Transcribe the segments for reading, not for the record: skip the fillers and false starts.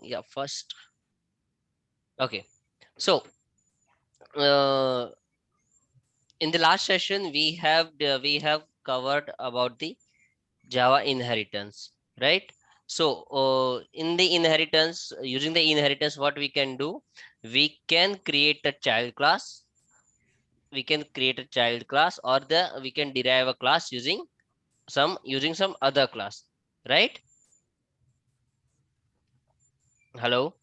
Yeah, first. Okay. So in the last session we have covered about the Java inheritance, right? So in the inheritance, using the inheritance, what we can do, we can create a child class. We can create a child class, or we can derive a class using some other class, right? Hello.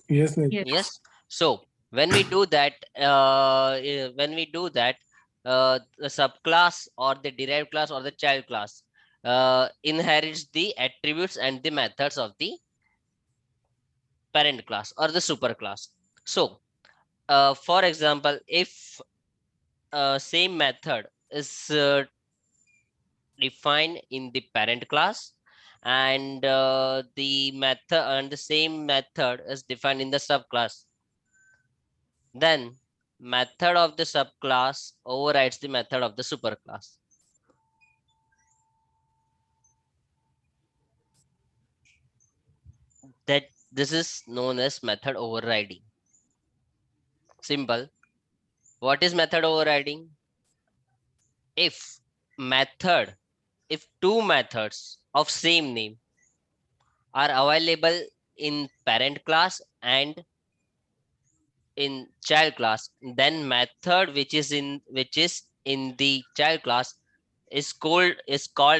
Yes, Nitin. Yes. Yes. So when we do that, the subclass or the derived class or the child class inherits the attributes and the methods of the parent class or the super class. So, for example, if same method is defined in the parent class, and the same method is defined in the subclass, then method of the subclass overrides the method of the superclass. That this is known as method overriding. Simple. What is method overriding? If method, if two methods of same name are available in parent class and in child class, then method which is in the child class is called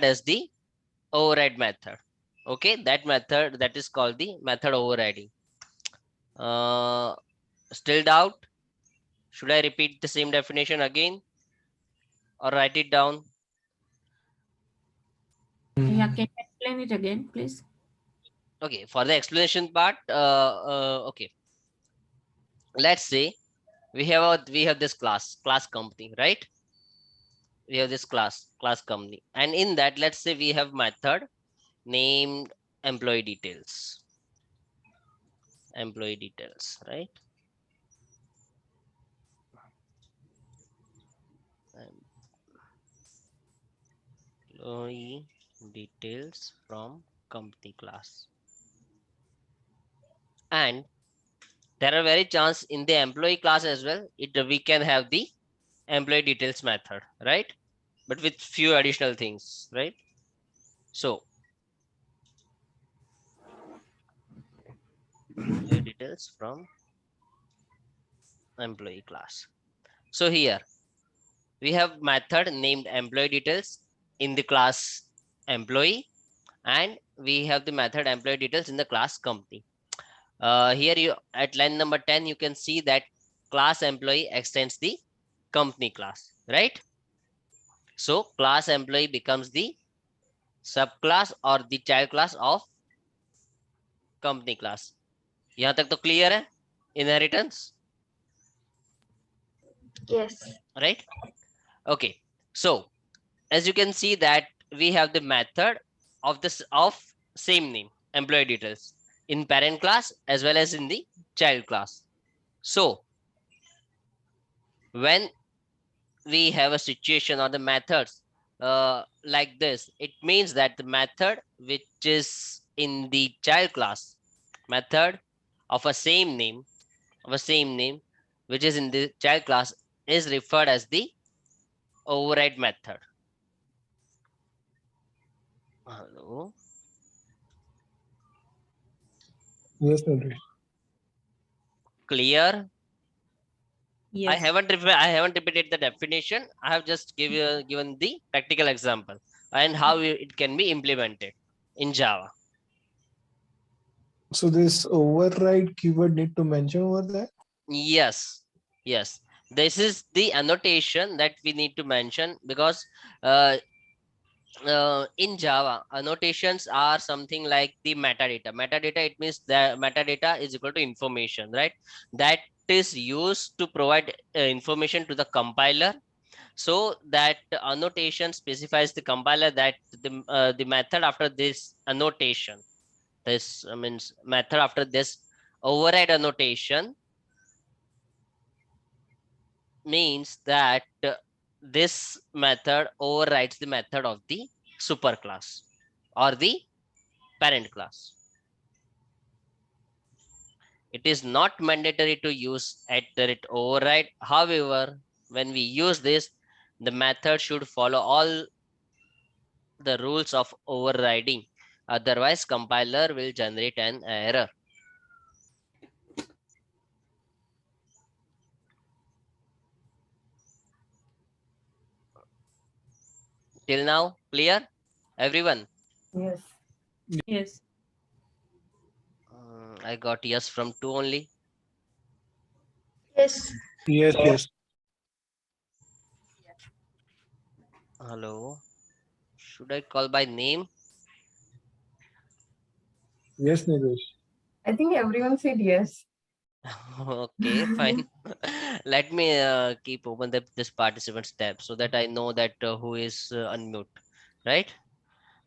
as the override method. Okay, that method, that is called the method overriding. uh Still doubt? Should I repeat the same definition again or write it down? Yeah, can you explain it again, please? Okay, for the explanation part, okay, let's say we have this class company, right? We have this class company, and in that, let's say we have method named employee details, right? Employee details from company class. And there are very chance in the employee class as well, we can have the employee details method, right? But with few additional things, right? So employee details from employee class. So here we have method named employee details in the class employee, and we have the method employee details in the class company. Here you at line number 10, you can see that class employee extends the company class, right? So class employee becomes the subclass or the child class of company class. यहाँ तक तो clear है? Inheritance, Yes. right? Okay. So as you can see that we have the method of same name employee details in parent class as well as in the child class. So when we have a situation or the methods like this, it means that the method which is in the child class, method of a same name which is in the child class, is referred as the override method. Hello. Yes, Nitin. Clear? Yes. I haven't repeated the definition. I have just given the practical example and how it can be implemented in Java. So this override keyword need to mention over there. Yes, yes. This is the annotation that we need to mention, because uh, in Java, annotations are something like the metadata. Metadata, it means the metadata is equal to information, right? That is used to provide information to the compiler, so that annotation specifies the compiler that the method after this annotation, this means method after this override annotation, means that this method overrides the method of the superclass or the parent class. It is not mandatory to use @override. However, when we use this, the method should follow all the rules of overriding. Otherwise, compiler will generate an error. Till now, clear? Everyone? Yes. Yes. I got yes from 2 only. Yes. Yes, yes. Hello. Should I call by name? Yes, Nilesh. I think everyone said yes. Okay, fine. Let me keep open this participants tab so that I know that who is unmute, right?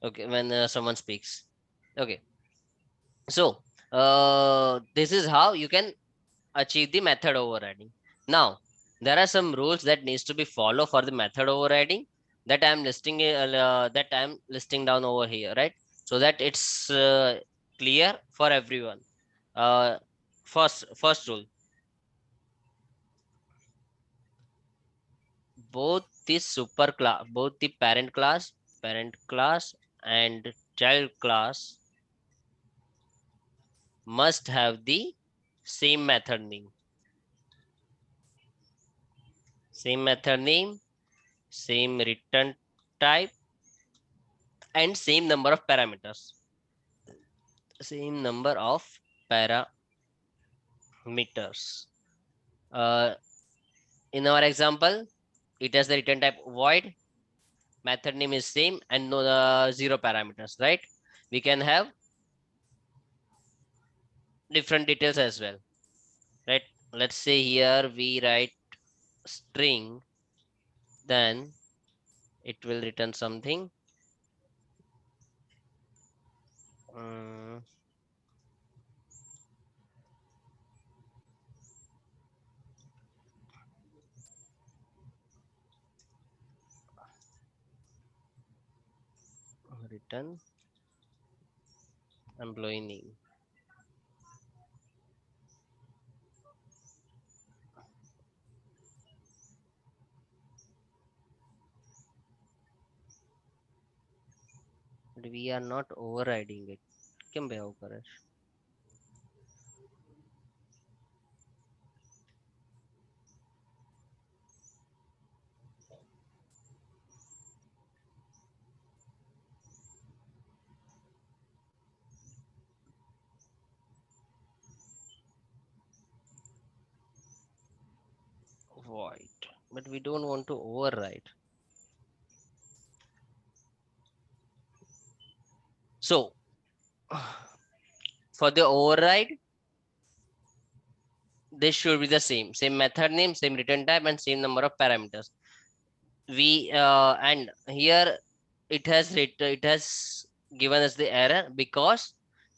Okay, when someone speaks. Okay, so this is how you can achieve the method overriding. Now, there are some rules that needs to be followed for the method overriding that I am listing down over here, right? So that it's clear for everyone. First rule: both the parent class and child class must have the same method name. Same method name, same return type, and same number of parameters. Same number of parameters. In our example, it has the return type void, method name is same, and no 0 parameters, right? We can have different details as well, right? Let's say here we write string, then it will return something. Return employee name. But we are not overriding it. क्यों behave करे? Void, but we don't want to override. So for the override, this should be the same method name, same return type, and same number of parameters. We and here it has given us the error because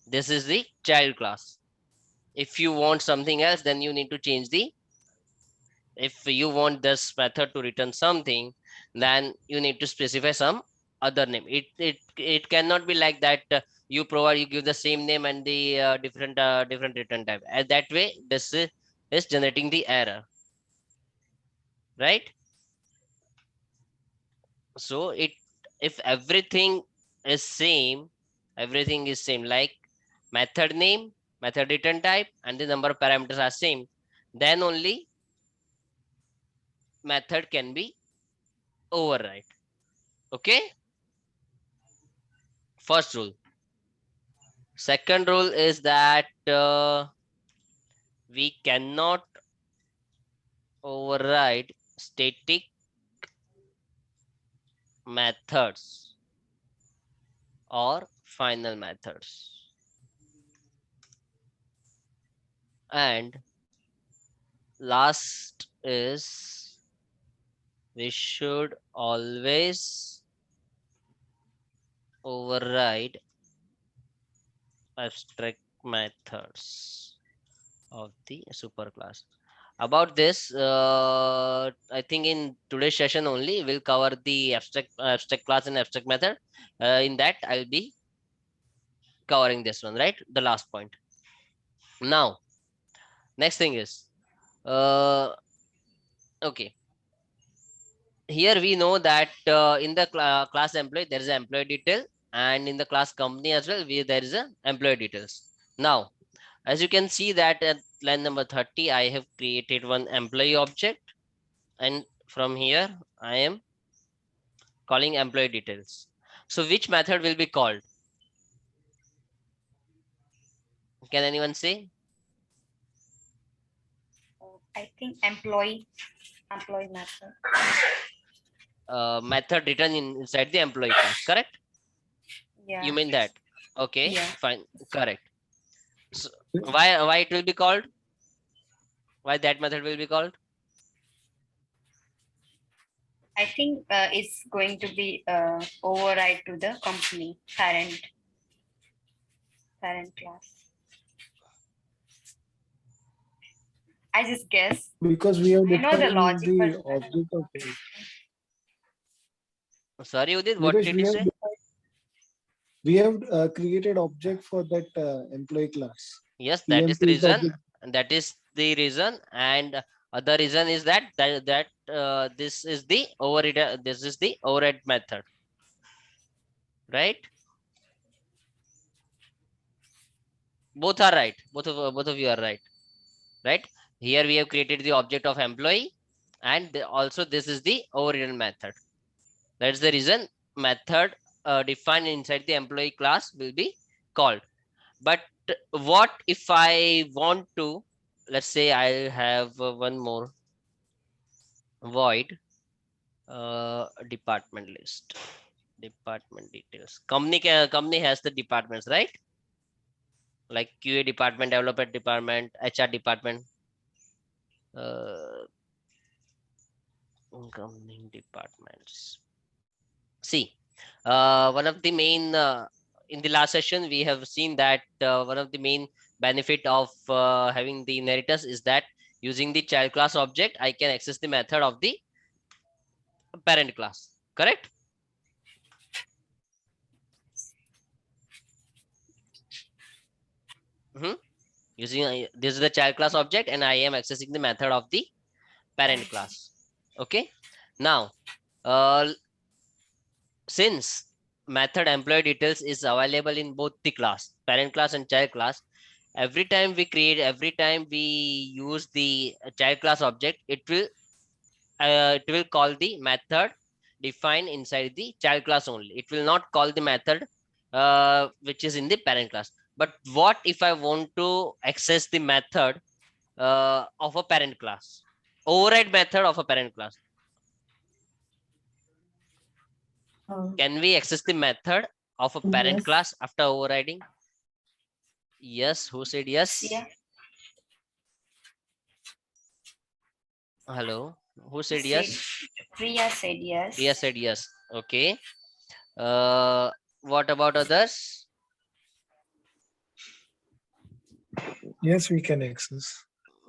this is the child class. If you want something else, then you need to change the, if you want this method to return something, then you need to specify some other name. It cannot be like that. You give the same name and the different return type. That way, this is generating the error, right? So if everything is same, like method name, method return type, and the number of parameters are same, then only method can be override. Okay, first rule. Second rule is that we cannot override static methods or final methods. And last is we should always override abstract methods of the superclass. About this, I think in today's session only we'll cover the abstract class and abstract method. In that, I'll be covering this one, right? The last point. Now, Next thing is, okay. Here we know that in the class employee there is an employee detail, and in the class company as well there is a employee details. Now, as you can see that at line number 30, I have created one employee object, and from here I am calling employee details. So which method will be called? Can anyone say? I think employee method. Method written inside the employee class, correct? Yeah. You mean that? Okay, Yeah. fine, correct. So why it will be called? Why that method will be called? I think it's going to be override to the company parent class. I just guess. Because we have I know the defined logic, the but I don't object know. of it. Sorry, Udit, what Because did we you have say? we have created object for that employee class. Yes, that is PMP the is the reason. object. That is the reason, and other reason is that this is the override. This is the override method, right? Both are right. Both of you are right. Right? Here we have created the object of employee, and also this is the overridden method. That's the reason method defined inside the employee class will be called. But what if I want to, let's say I have one more void department list, department details. Company has the departments, right? Like QA department, developer department, HR department. Company departments. See, one of the main in the last session we have seen that one of the main benefit of having the inheritance is that using the child class object I can access the method of the parent class, correct? Using this is the child class object and I am accessing the method of the parent class. Okay, now since method employee details is available in both the class, parent class and child class, every time we use the child class object, it will call the method defined inside the child class only. It will not call the method which is in the parent class. But what if I want to access the method of a parent class, override method of a parent class? Can we access the method of a parent Yes. class after overriding? Yes, who said yes? Yeah. Hello, who said yes? Priya said yes. Priya said yes. Okay. What about others? Yes, we can access.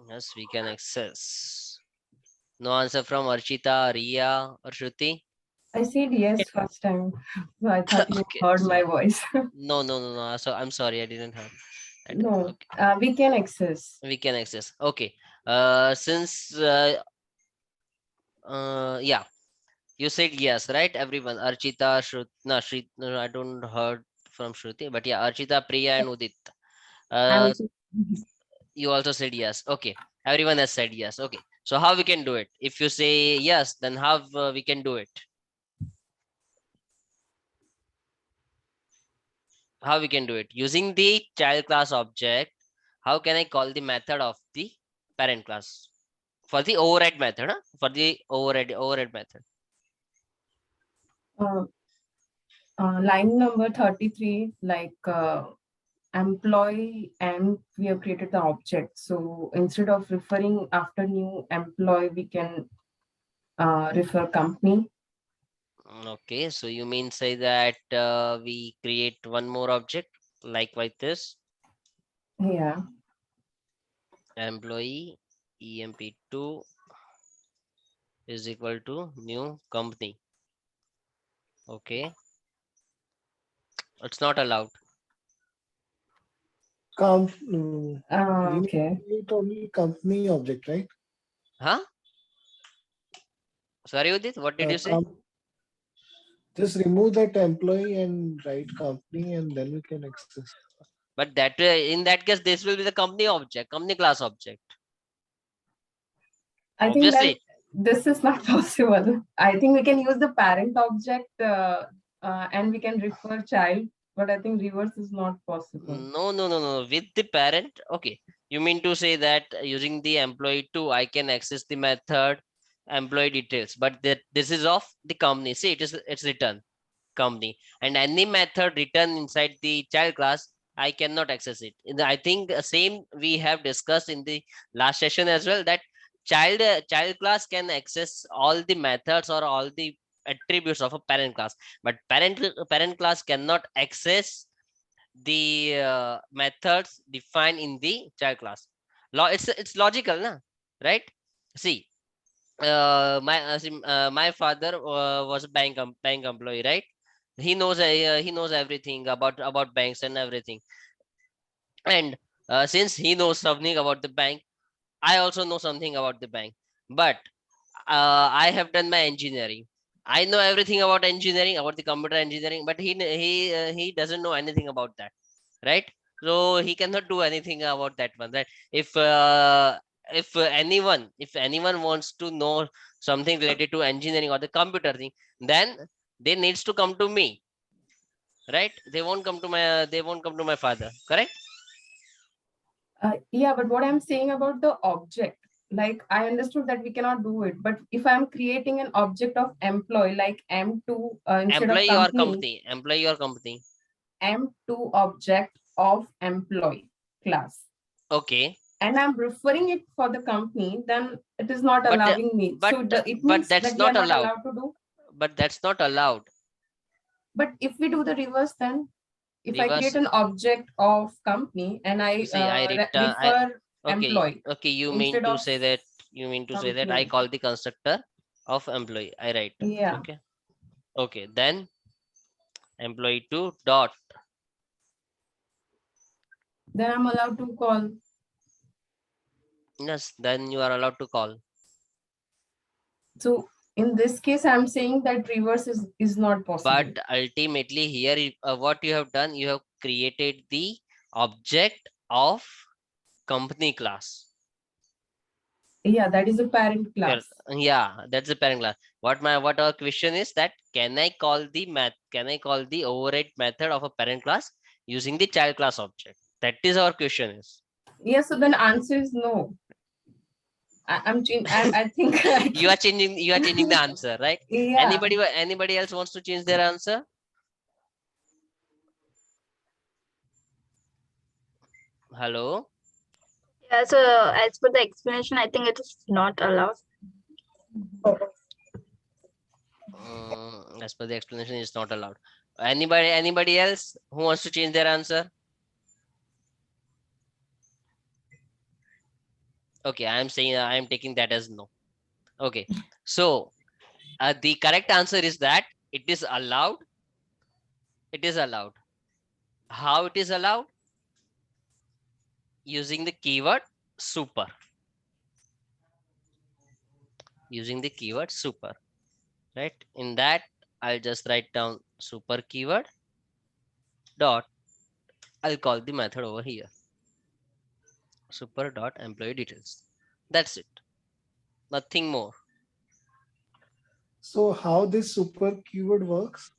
Yes, we can access. No answer from Archita, Riya, or Shruti? I said yes first time. So I thought you Okay, heard so- my voice. No. So I'm sorry, I didn't have. No, Okay. we can access. We can access. Okay. Since yeah, you said yes, right? Everyone, Archita, Shruti, no, I don't heard from Shruti, but yeah, Archita, Priya, and Udit. I Uh, also you also said yes. Okay, everyone has said yes. Okay, so how we can do it? If you say yes, then how we can do it? How we can do it? Using the child class object, how can I call the method of the parent class? For the override method, huh? For the override method. line number 33, like employee, and we have created the object. So instead of referring after new employee, we can refer company. Okay, so you mean say that we create one more object like this, Yeah. employee emp2 is equal to new company. Okay, it's not allowed. we need Okay. to create only company object, right? Huh? Sorry, Udit, what did you say? Just remove that employee and write company, and then we can access. But that in that case, this will be the company object, company class object. I think that Obviously, this is not possible. I think we can use the parent object and we can refer child, but I think reverse is not possible. no. With the parent, okay. You mean to say that using the employee two, I can access the method employee details, but that this is of the company. See, it's written company, and any method written inside the child class, I cannot access it. I think same we have discussed in the last session as well, that child class can access all the methods or all the attributes of a parent class, but parent class cannot access the methods defined in the child class. It's logical, na? Right? See, my father was a bank employee, right? He knows everything about banks and everything, and since he knows something about the bank, I also know something about the bank. But I have done my engineering. I know everything about engineering, about the computer engineering, but he doesn't know anything about that, right? So he cannot do anything about that one, right? If anyone wants to know something related to engineering or the computer thing, then they needs to come to me, right? They won't come to my father, correct? Yeah, but what I'm saying about the object, like I understood that we cannot do it, but if I'm creating an object of employee like M2 instead of Employee or company. M2 object of employee class, Okay, and I'm referring it for the company, then it is not but allowing me. but So it but means that's that we are not not allowed. allowed to do. But that's not allowed. But if we do the reverse, then if I Reverse. create an object of company and I See, refer okay, employee okay. instead of You mean to say that I company, call the constructor of employee. I write. yeah, Okay. Okay. Then employee two dot. then I'm allowed to call. Yes. Then you are allowed to call. So in this case, I'm saying that reverse is not possible. But ultimately, here, what you have done, you have created the object of company class. Yeah, that is a parent class. Yeah, that's the parent class. What our question is that can I call the override method of a parent class using the child class object? That is our question is. Yeah, so then answer is no. I'm changing. I think You are changing the answer, right? yeah. Anybody else wants to change their answer? Hello? Yeah, so as per the explanation, I think it is not allowed. As per the explanation, it's not allowed. Anybody else who wants to change their answer? Okay, I am taking that as no. Okay, so the correct answer is that it is allowed. It is allowed. How it is allowed? Using the keyword super. Using the keyword super, right? In that, I'll just write down super keyword dot. I'll call the method over here. Super dot employee details. That's it. Nothing more. So how this super keyword works?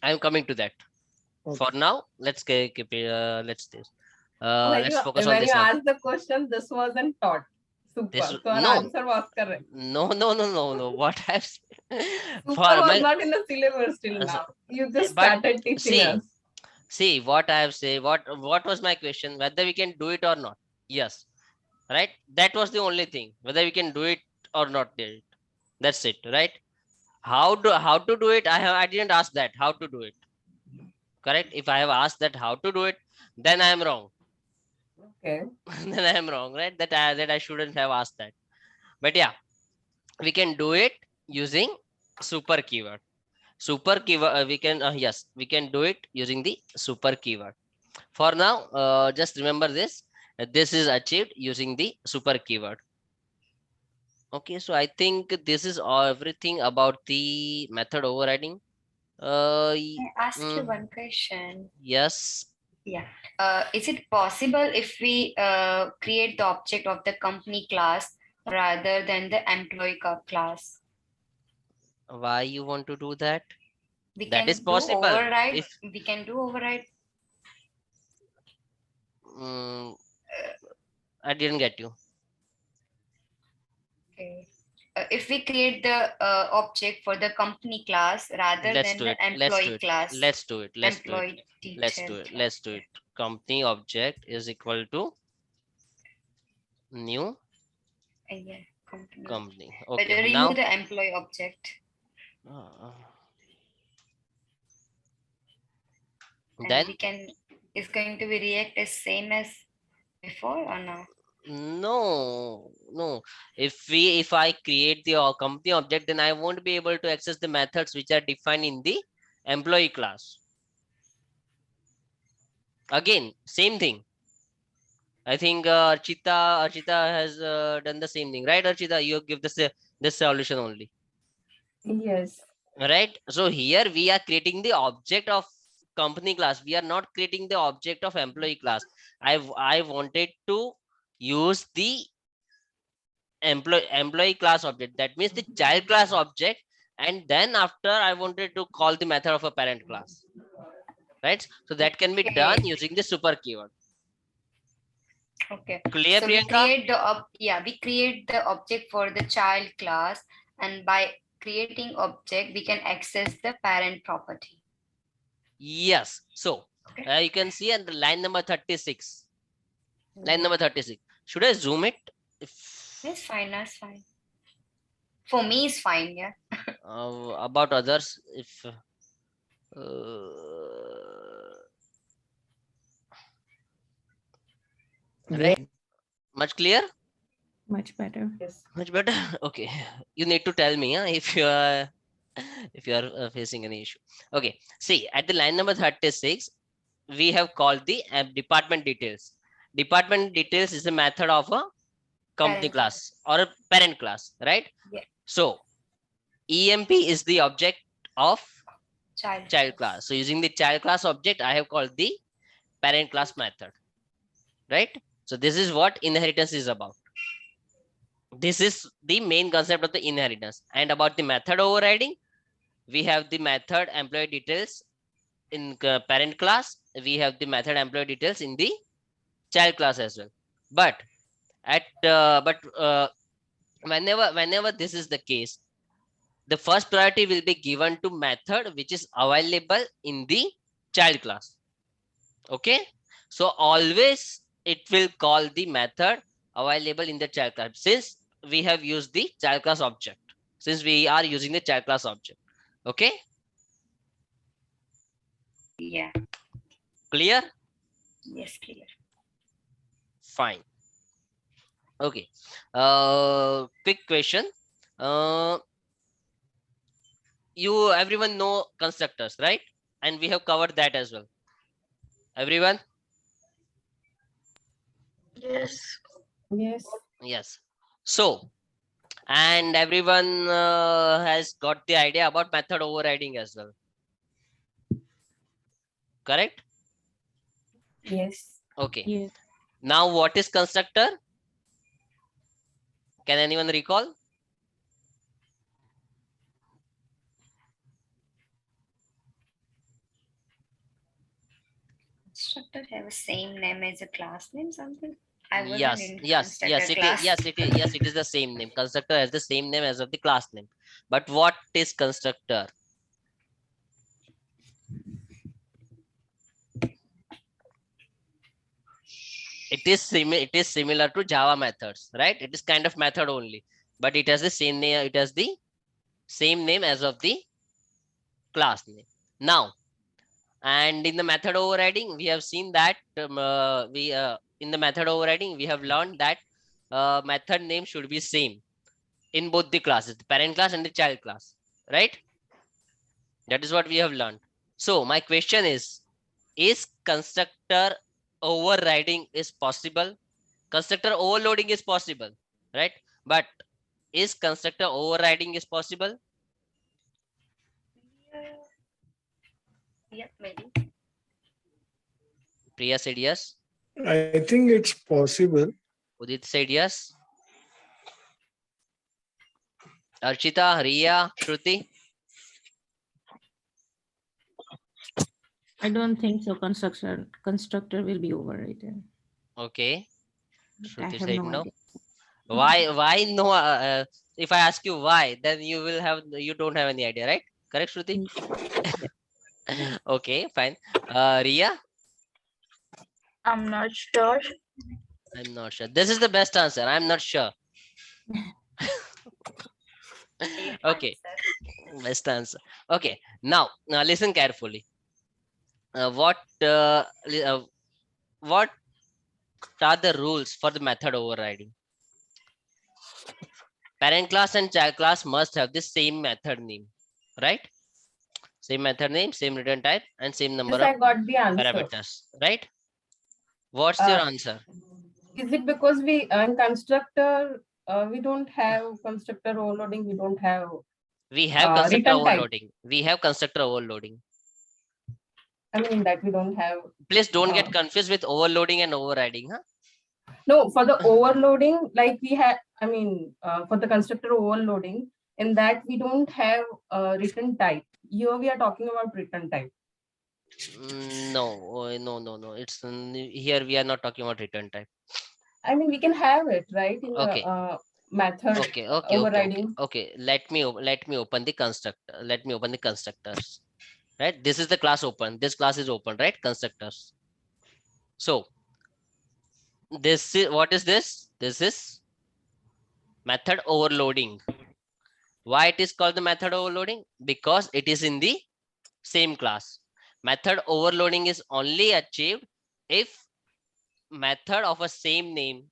I'm coming to that. Okay. For now, let's keep it. When Let's you, focus on when this you one. asked the question, this wasn't taught. Super. So our No. answer was correct. No. What I've Super for was my not in the syllabus till now. You just but started teaching us. see what I have said. What was my question? Whether we can do it or not? Yes, right. That was the only thing. Whether we can do it or not. That's it, right? How to do it? I didn't ask that. How to do it? Correct. If I have asked that how to do it, then I am wrong. Okay. Then I am wrong, right? That I shouldn't have asked that. But yeah, we can do it using super keyword. Super keyword we can yes, we can do it using the super keyword. For now, just remember this. This is achieved using the super keyword. Okay, so I think this is everything about the method overriding. Can I ask you mm, one question? yes. Yeah. Is it possible if we create the object of the company class rather than the employee class? Why you want to do that? We That is can do possible. override. If We can do override. mm, I didn't get you. Okay. If we create the object for the company class rather Let's than do the it. Let's do employee it. class, Let's do it. Let's do it. employee Let's detail do it. class. Let's do it. Company object is equal to new Yeah, company. company. But Okay. remove Now, the employee object. And then we can, is going to be React as same as before or no? no. If I create the company object, then I won't be able to access the methods which are defined in the employee class. Again, same thing. I think Archita has done the same thing, right? Archita, you give this solution only, Yes. right? So here we are creating the object of company class. We are not creating the object of employee class. I wanted to use the employee class object. That means the child class object, and then after I wanted to call the method of a parent class, right? So that can be done Okay. using the super keyword. Okay. Clear, So we Priyanka? create we create the object for the child class, and by creating object, we can access the parent property. Yes. So Okay. you can see on the line number 36. Line number 36. Should I zoom it? That's fine. That's fine. For me, it's fine. Yeah. About others, if right, much clear, Much better. Yes. much better. Okay, you need to tell me if you are facing any issue. Okay, see at the line number 36, we have called the department details. Department details is a method of a company Parent class or a parent class, right? Yeah. So EMP is the object of child class. So using the child class object, I have called the parent class method, right? So this is what inheritance is about. This is the main concept of the inheritance. And about the method overriding, we have the method employee details in parent class. We have the method employee details in the child class as well. But whenever this is the case, the first priority will be given to method which is available in the child class. Okay, so always it will call the method available in the child class, since we have used the child class object, since we are using the child class object. Okay, Yeah. clear? Yes, clear. Fine. Okay, quick question. You everyone know constructors, right? And we have covered that as well. Everyone? Yes. Yes. Yes. So, and everyone has got the idea about method overriding as well. Correct? Yes. Okay. Yes. Now, what is constructor? Can anyone recall? Constructor have a same name as a class name, something. I wasn't Yes, in yes, constructor yes, it is. class. Yes, it is. Yes, it is the same name. Constructor has the same name as of the class name. But what is constructor? It is similar to Java methods, right? It is kind of method only, but it has the same name. It has the same name as of the class name. Now, and in the method overriding, we have seen that in the method overriding, we have learned that method name should be same in both the classes, the parent class and the child class, right? That is what we have learned. So my question is constructor overriding is possible. Constructor overloading is possible, right? But is constructor overriding is possible? Yeah, maybe. Priya said yes. I think it's possible. Udit said yes. Archita, Riya, Shruti. I don't think so. Constructor will be overrated. Okay. I Shruti have said no no. idea. Why no? If I ask you why, then you don't have any idea, right? Correct, Shruti? Okay, fine. Riya, I'm not sure. I'm not sure. This is the best answer. I'm not sure. Safe Okay, answer. best answer. Okay, now listen carefully. What are the rules for the method overriding? Parent class and child class must have the same method name, right? Same method name, same return type, and same number Yes, of I got the answer. parameters, right? What's your answer? Is it because we in constructor we don't have constructor overloading? We don't have We have constructor return type. overloading. We have constructor overloading. I mean that we don't have. Please don't get confused with overloading and overriding, huh? No, for the overloading, like we have. I mean, for the constructor overloading, in that we don't have return type. Here we are talking about return type. No, no. It's here we are not talking about return type. I mean, we can have it right in Okay. the method Okay. overriding. Okay. Let me open the constructor. Let me open the constructors. Right. This is the class open. This class is open, right? Constructors. So this is what is this? This is method overloading. Why it is called the method overloading? Because it is in the same class. Method overloading is only achieved if method of a same name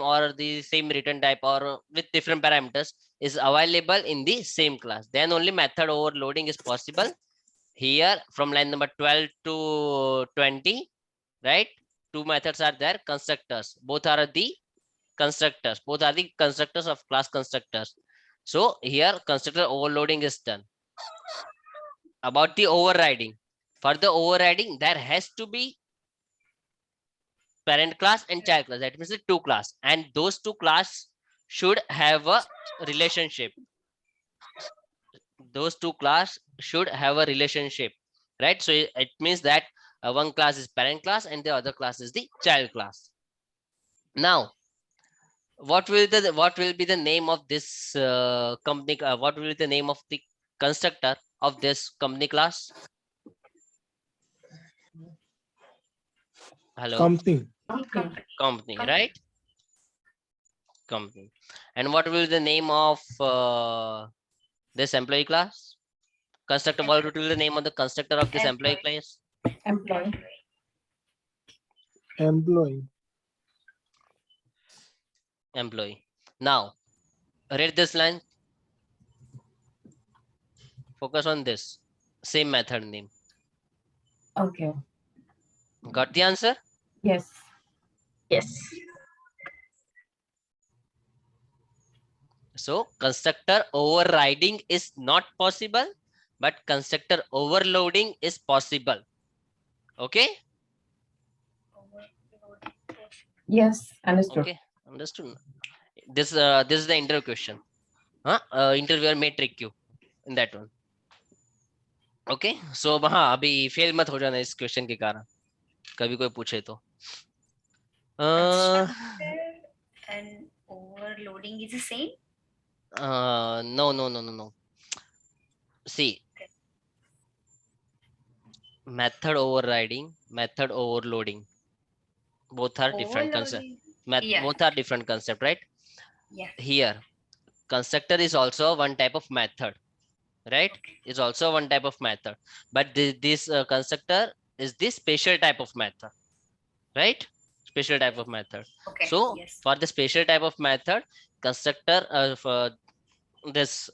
or the same return type or with different parameters is available in the same class. Then only method overloading is possible. Here from line number 12 to 20, right? Two methods are there, constructors. Both are the constructors. Both are the constructors of class constructors. So here constructor overloading is done. About the overriding. For the overriding, there has to be parent class and child class. That means the two class, and those two class should have a relationship. Those two class should have a relationship, right? So it means that one class is parent class and the other class is the child class. Now, what will be the name of this company? What will be the name of the constructor of this company class? Hello. Company. Company, right? Company. And what will be the name of this employee class? Constructor. What will be the name of the constructor of this employee class? Employee. Employee. Employee. Now, read this line. Focus on this. Same method name. Okay. Got the answer? Yes. Yes. So constructor overriding is not possible, but constructor overloading is possible. Okay? Yes. Understood. Okay, understood. This is the interview question. Interviewer may trick you in that one. Okay, so हाँ अभी fail मत हो जाना इस question के कारण, कभी कोई पूछे तो. And overloading is the same? No. See, method overriding, method overloading, both are different concept. Both are different concept, right? Yeah. Here, constructor is also one type of method, right? Is also one type of method, but this constructor is this special type of method, right? Special type of method. Okay. So yes. for the special type of method, constructor for this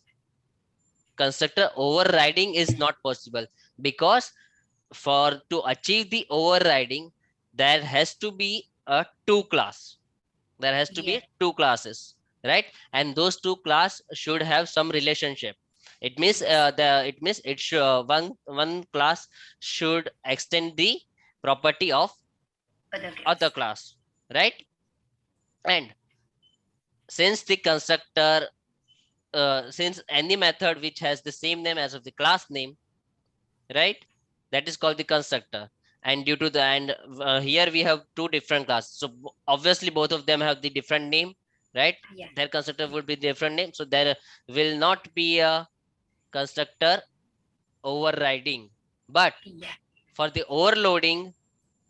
constructor overriding is not possible, because for to achieve the overriding, there has to be a two class. There has to be Yeah. two classes, right? And those two class should have some relationship. It means it should one class should extend the property of Other class. other class, right? And since the constructor since any method which has the same name as of the class name, right, that is called the constructor. And due to the here we have two different classes, so obviously both of them have the different name, right? Yeah. Their constructor would be different name, so there will not be a constructor overriding. But Yeah. for the overloading,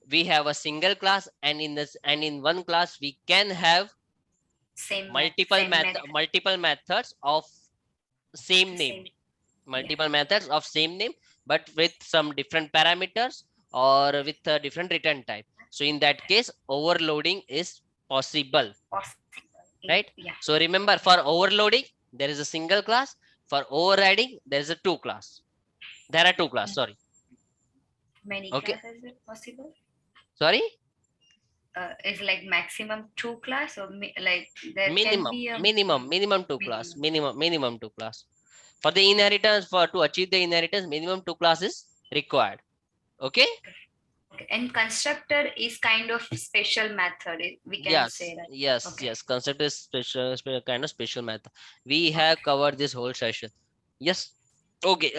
we have a single class, and in one class we can have Same multiple method. multiple methods of same name. Same. Multiple methods of same name, but with some different parameters or with a different return type. So in that case, overloading is possible, Possible. right? Yeah. So remember, for overloading, there is a single class. For overriding, there is a two class. There are two class, sorry. Many Okay. classes is it possible? Sorry? Is like maximum two class, or like there can Minimum, be a minimum two class, minimum two class. For the inheritance, to achieve the inheritance, minimum two class is required. Okay? Okay. And constructor is kind of special method. We can Yes, say that. yes, Okay. yes. Concept is kind of special method. We have covered this whole session. Yes. Okay.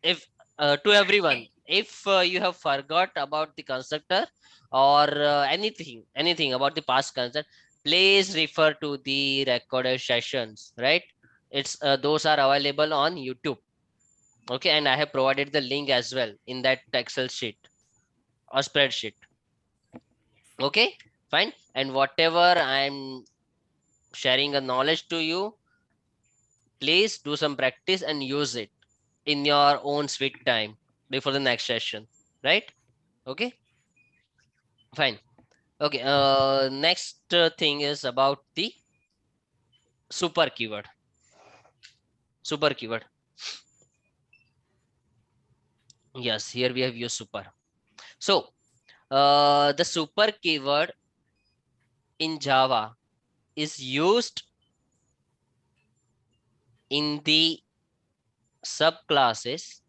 If to everyone, if you have forgot about the constructor or anything about the past concept, please refer to the recorded sessions. Right? It's those are available on YouTube. Okay, and I have provided the link as well in that Excel sheet or spreadsheet. Okay, fine. And whatever I'm sharing a knowledge to you, please do some practice and use it in your own sweet time before the next session, right? Okay, fine. Okay, next thing is about the super keyword. Super keyword. Yes, here we have used super. So the super keyword in Java is used in the subclasses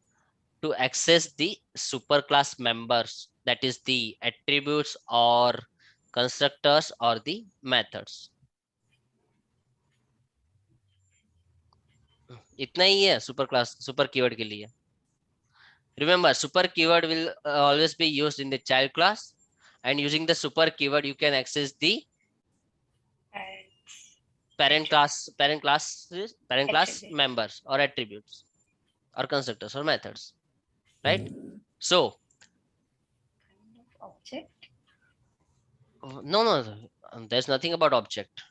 to access the superclass members, that is the attributes or constructors or the methods. इतना ही है super keyword के लिए. Remember, super keyword will always be used in the child class, and using the super keyword you can access the parent class members or attributes or constructors or methods, right? So Object. no, there's nothing about object.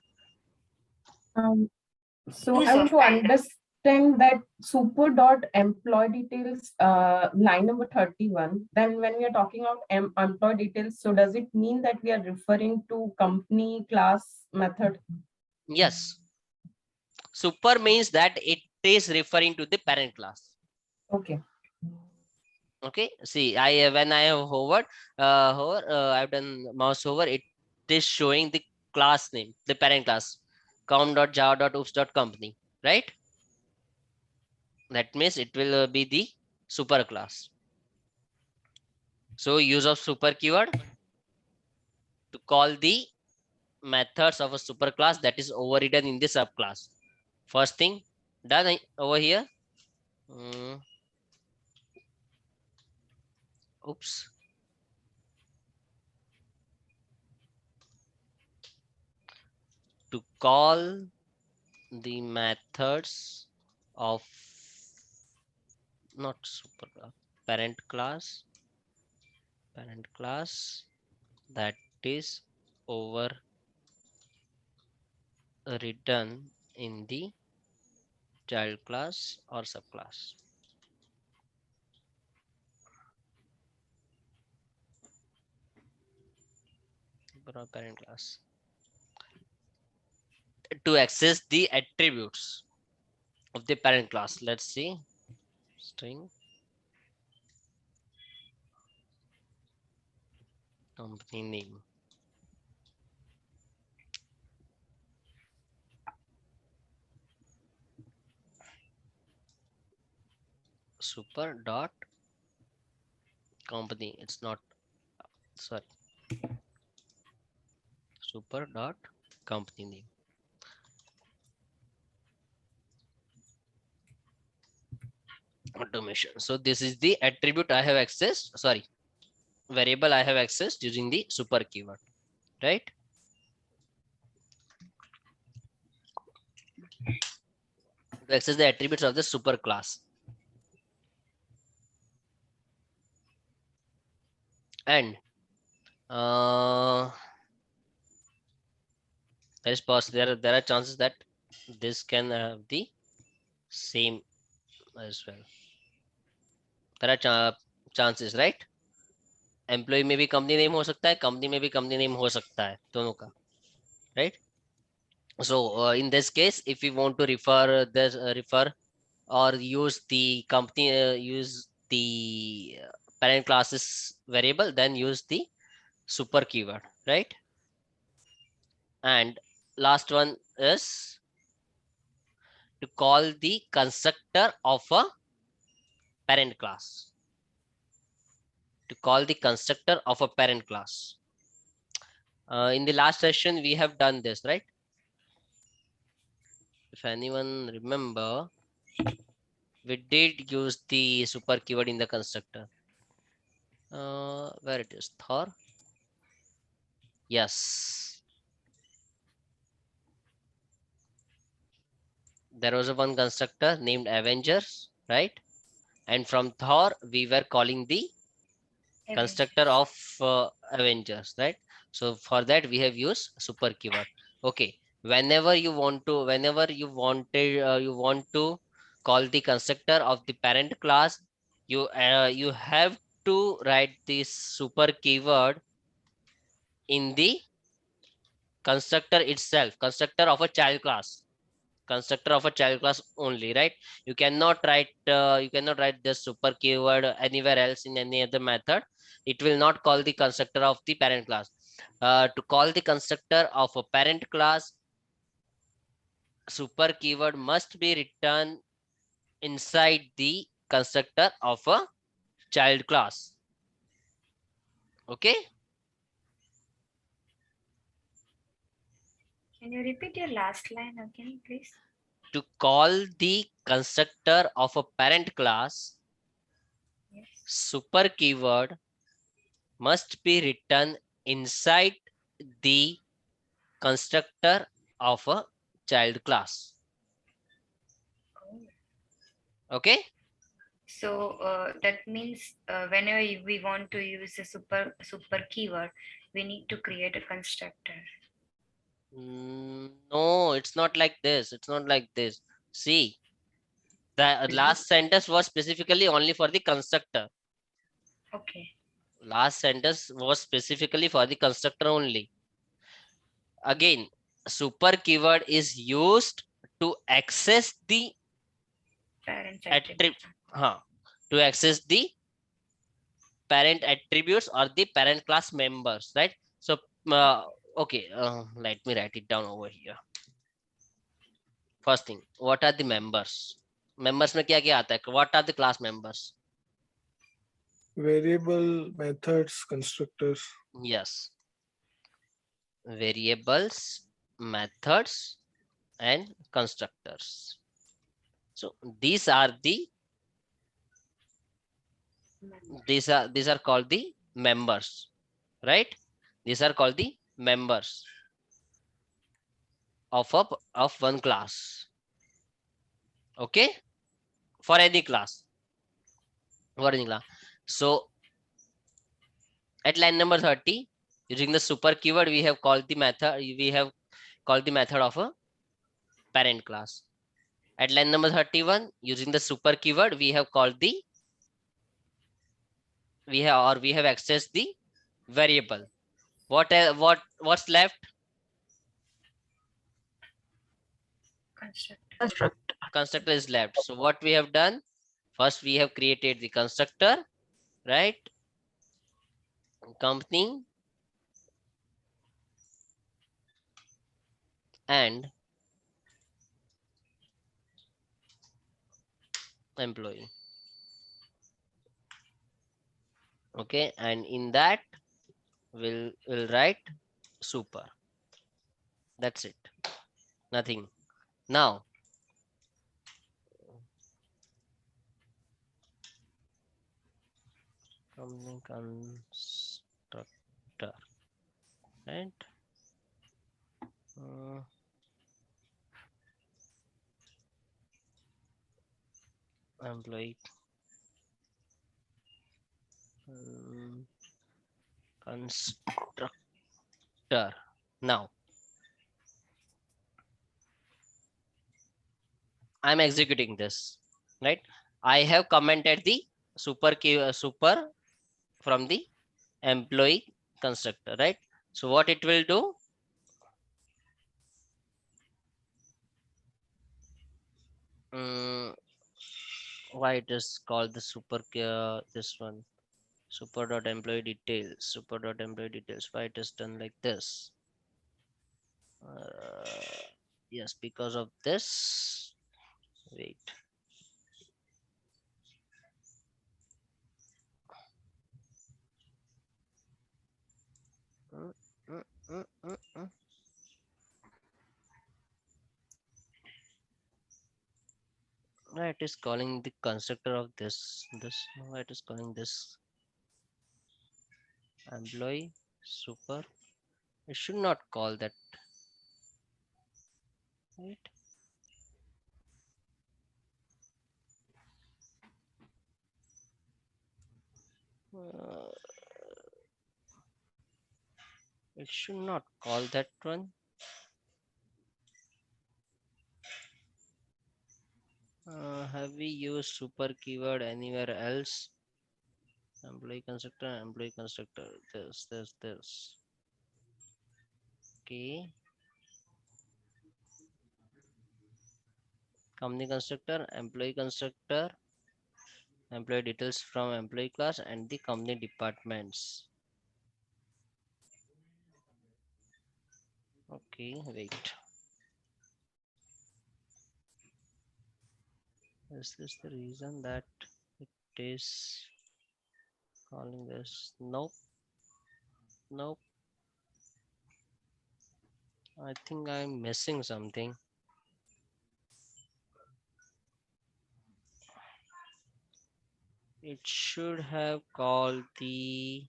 So Use I of want to kind of. understand that super dot employee details, line number 31. Then when we are talking about employee details, so does it mean that we are referring to company class method? Yes. Super means that it is referring to the parent class. Okay. Okay. See, when I have hovered, I've done mouse over, it is showing the class name, the parent class, com.java.oops.company, right? That means it will be the super class. So use of super keyword to call the methods of a super class that is overridden in the subclass. First thing done over here. Oops. To call the methods of not super parent class that is overridden in the child class or subclass. Parent class to access the attributes of the parent class. Let's see, string company name. Super dot company. It's not, sorry. Super dot company name. Automation. So this is the attribute I have accessed. Sorry, variable I have accessed using the super keyword, right? To access the attributes of the super class. And there is possible there are chances that this can have the same as well. There are chances, right? Employee में भी company name हो सकता है, company में भी company name हो सकता है, दोनों का, right? So in this case, if we want to refer this refer or use the company use the parent classes variable, then use the super keyword, right? And last one is to call the constructor of a parent class. To call the constructor of a parent class. In the last session, we have done this, right? If anyone remember, we did use the super keyword in the constructor. Where it is, Thor? Yes. There was a one constructor named Avengers, right? And from Thor, we were calling the constructor of Avengers, right? So for that, we have used super keyword. Okay. Whenever you want to call the constructor of the parent class, you have to write this super keyword in the constructor itself, constructor of a child class only, right? You cannot write the super keyword anywhere else in any other method. It will not call the constructor of the parent class. To call the constructor of a parent class, super keyword must be written inside the constructor of a child class. Okay. Can you repeat your last line again, please? To call the constructor of a parent class, Yes. super keyword must be written inside the constructor of a child class. Okay. So that means whenever we want to use a super keyword, we need to create a constructor. No, it's not like this. It's not like this. See, the last sentence was specifically only for the constructor. Okay. Last sentence was specifically for the constructor only. Again, super keyword is used to access the Parent attribute. attribute. To access the parent attributes or the parent class members, right? So okay, let me write it down over here. First thing, what are the members? Members में क्या क्या आता है? What are the class members? Variable, methods, constructors. Yes. Variables, methods, and constructors. So these are called the members, right? These are called the members of one class. Okay, for any class. So at line number 30, using the super keyword, we have called the method of a parent class. At line number 31, using the super keyword, we have accessed the variable. What's left? Constructor is left. So what we have done, first we have created the constructor, right? Company, and employee. Okay, and in that we'll write super. That's it. Nothing. Now company constructor, right? Employee constructor. Now I'm executing this, right? I have commented the super super from the employee constructor, right? So what it will do, why it is called the super this one, super dot employee details, super dot employee details, why it is done like this? Yes, because of this. Wait. Mm, mm, mm, mm, mm. Why it is calling the constructor of this, why it is calling this employee super? It should not call that, right? Uh, it should not call that one. Have we used super keyword anywhere else? Employee constructor, this. Okay. Company constructor, employee details from employee class, and the company departments. Okay, wait. Is this the reason that it is calling this? Nope. Nope. I think I'm missing something. It should have called the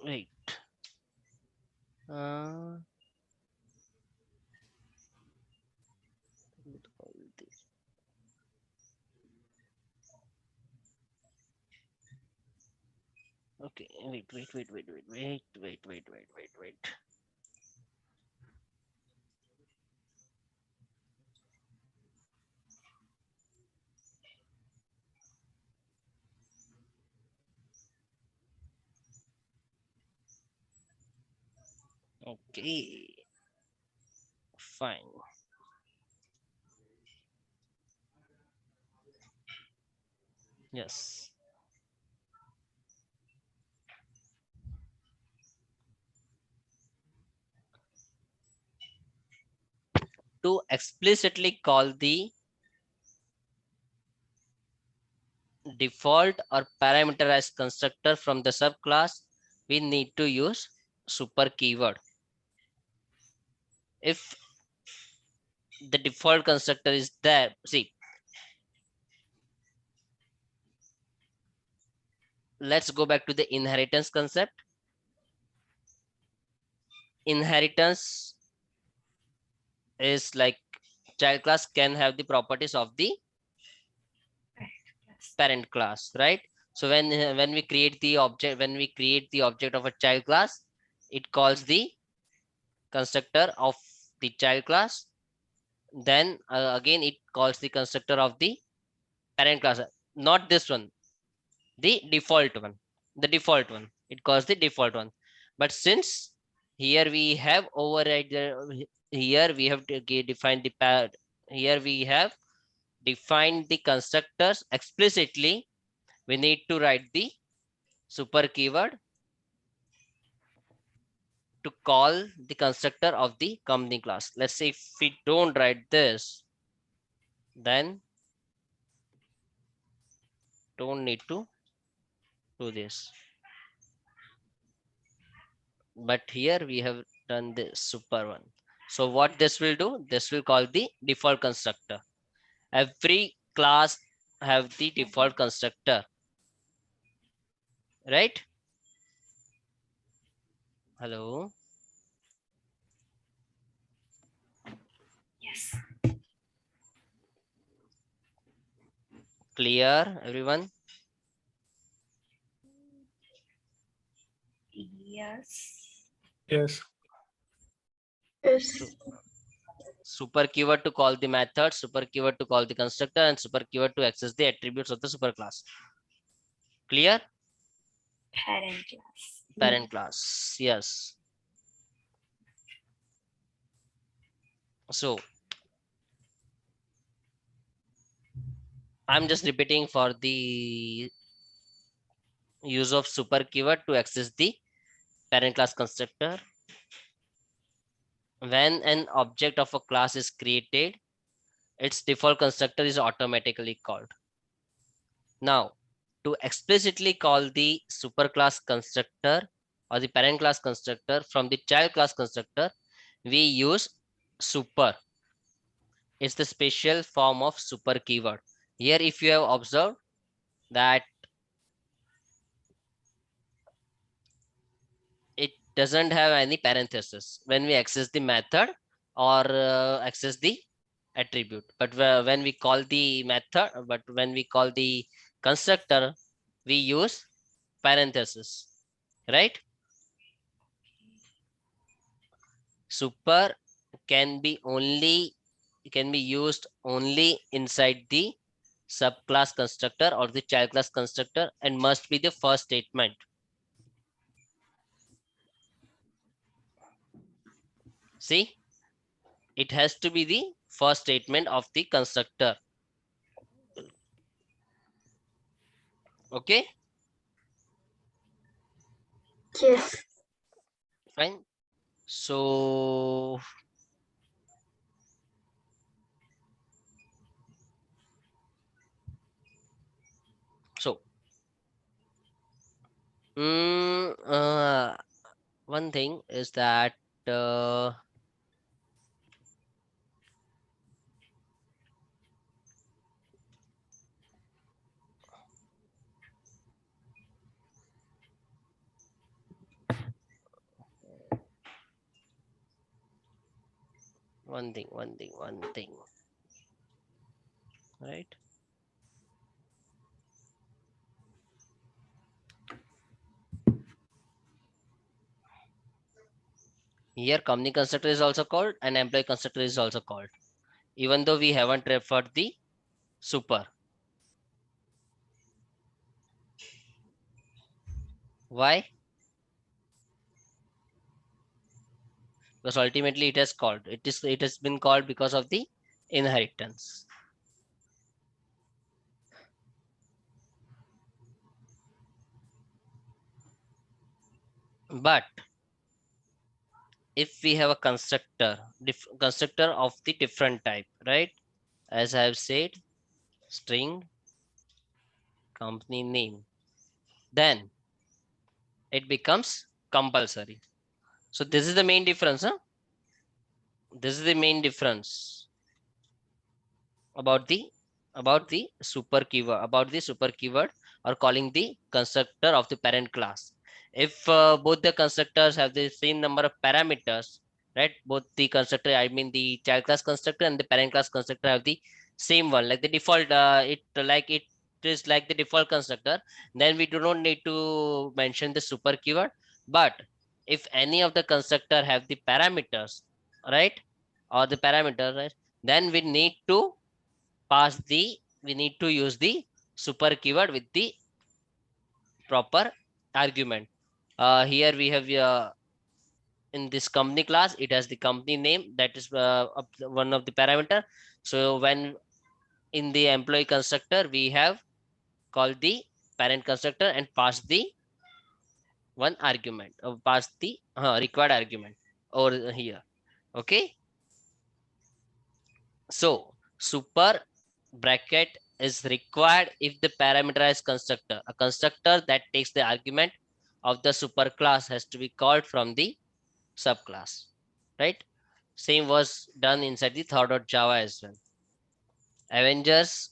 wait. Okay, wait. Okay, fine. Yes. To explicitly call the default or parameterized constructor from the subclass, we need to use super keyword. If the default constructor is there, see, let's go back to the inheritance concept. Inheritance is like child class can have the properties of the parent class, right? So when we create the object of a child class, it calls the constructor of the child class. Then again it calls the constructor of the parent class, not this one, the default one. the default one. It calls the default one. But since here we have override, here we have defined the pad. Here we have defined the constructors explicitly. We need to write the super keyword to call the constructor of the company class. Let's say if we don't write this, then don't need to do this. But here we have done the super one. So what this will do, this will call the default constructor. Every class have the default constructor, right? Hello. Yes. Clear, everyone? Yes. Yes. Yes. Super keyword to call the method, super keyword to call the constructor, and super keyword to access the attributes of the super class. Clear? Parent class. Parent class, yes. So I'm just repeating for the use of super keyword to access the parent class constructor. When an object of a class is created, its default constructor is automatically called. Now, to explicitly call the superclass constructor or the parent class constructor from the child class constructor, we use super. It's the special form of super keyword. Here, if you have observed that it doesn't have any parenthesis when we access the method or access the attribute. But when we call the method, but when we call the constructor, we use parenthesis, right? Super can be used only inside the subclass constructor or the child class constructor and must be the first statement. See, it has to be the first statement of the constructor. Okay, Yes. fine. So one thing is that one thing, right? Here company constructor is also called and employee constructor is also called, even though we haven't referred the super. Why? Because ultimately it has been called because of the inheritance. But if we have a constructor of the different type, right? As I have said, string company name, then it becomes compulsory. So this is the main difference, huh? This is the main difference about the super keyword or calling the constructor of the parent class. If both the constructors have the same number of parameters, right? Both the constructor, I mean the child class constructor and the parent class constructor have the same one, like the default, it is like the default constructor, then we do not need to mention the super keyword. But if any of the constructor have the parameters, right, or the parameter, right, then we need to use the super keyword with the proper argument. Here we have in this company class, it has the company name, that is one of the parameter. So when in the employee constructor, we have called the parent constructor and passed the one argument, or passed the required argument over here. Okay. So super bracket is required if the parameterized constructor, a constructor that takes the argument of the superclass, has to be called from the subclass, right? Same was done inside the Thor.java as well. Avengers,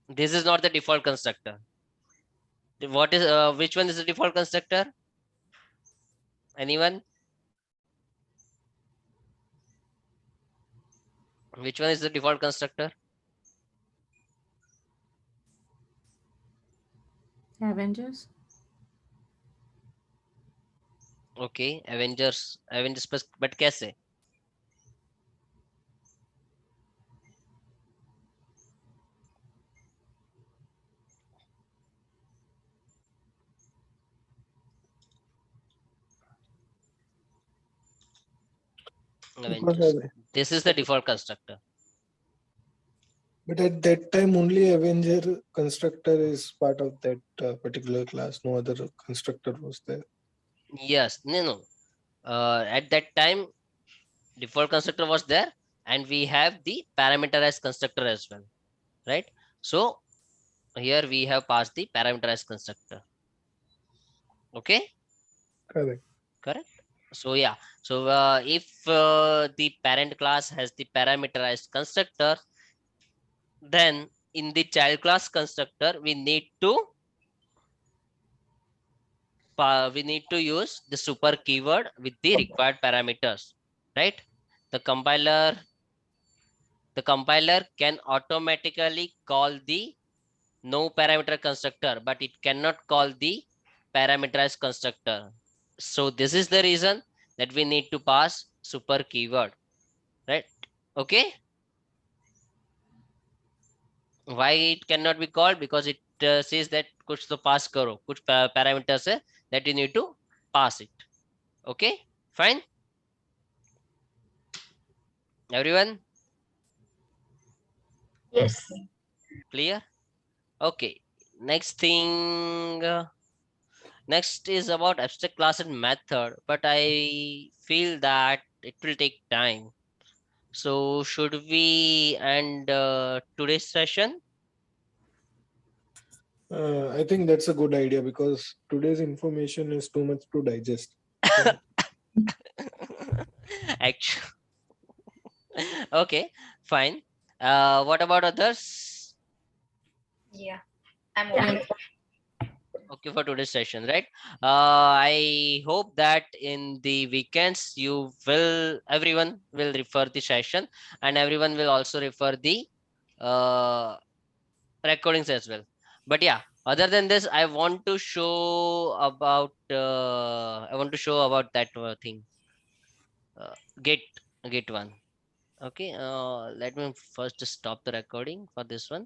this is not the default constructor. What is which one is the default constructor? Anyone? Which one is the default constructor? Avengers. Okay, Avengers plus, but कैसे? Because Avengers. This is the default constructor. But at that time, only Avenger constructor is part of that particular class. No other constructor was there. Yes, no. At that time, default constructor was there, and we have the parameterized constructor as well, right? So here we have passed the parameterized constructor. Okay, Correct. correct. So yeah, so if the parent class has the parameterized constructor, then in the child class constructor we need to use the super keyword with the required parameters, right? The compiler can automatically call the no parameter constructor, but it cannot call the parameterized constructor. So this is the reason that we need to pass super keyword, right? Okay. Why it cannot be called? Because it says that kuch to pass karo, kuch parameters hai that you need to pass it. Okay, fine. Everyone Yes. clear? Okay. Next thing. Next is about abstract class and method, but I feel that it will take time. So should we end today's session? I think that's a good idea because today's information is too much to digest. Actually, okay, fine. What about others? Yeah, I'm Yeah. okay. Okay for today's session, right? I hope that in the weekends everyone will refer the session, and everyone will also refer the recordings as well. But yeah, other than this, I want to show about that thing. Git one. Okay, let me first stop the recording for this one.